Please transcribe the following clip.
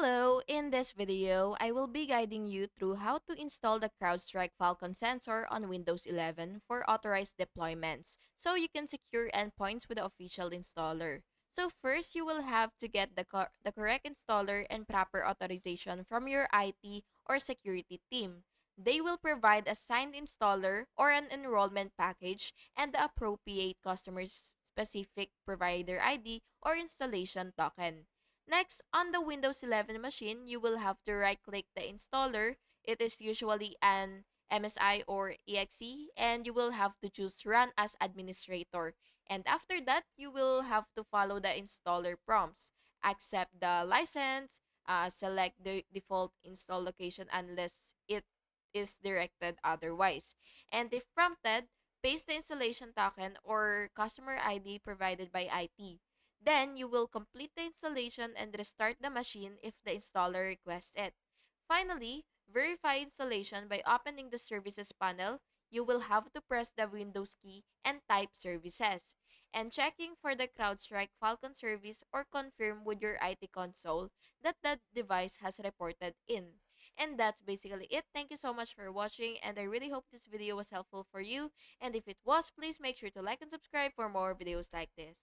Hello, in this video, I will be guiding you through how to install the CrowdStrike Falcon sensor on Windows 11 for authorized deployments, so you can secure endpoints with the official installer. So first, you will have to get the correct installer and proper authorization from your IT or security team. They will provide a signed installer or an enrollment package and the appropriate customer's specific provider ID or installation token. Next, on the Windows 11 machine, you will have to right-click the installer. It is usually an MSI or EXE, and you will have to choose Run as Administrator. And after that, you will have to follow the installer prompts. Accept the license, select the default install location unless it is directed otherwise. And if prompted, paste the installation token or customer ID provided by IT. Then you will complete the installation and restart the machine if the installer requests it. Finally, verify installation by opening the services panel. You will have to press the Windows key and type services. And checking for the CrowdStrike Falcon service or confirm with your IT console that the device has reported in. And that's basically it. Thank you so much for watching, and I really hope this video was helpful for you. And if it was, please make sure to like and subscribe for more videos like this.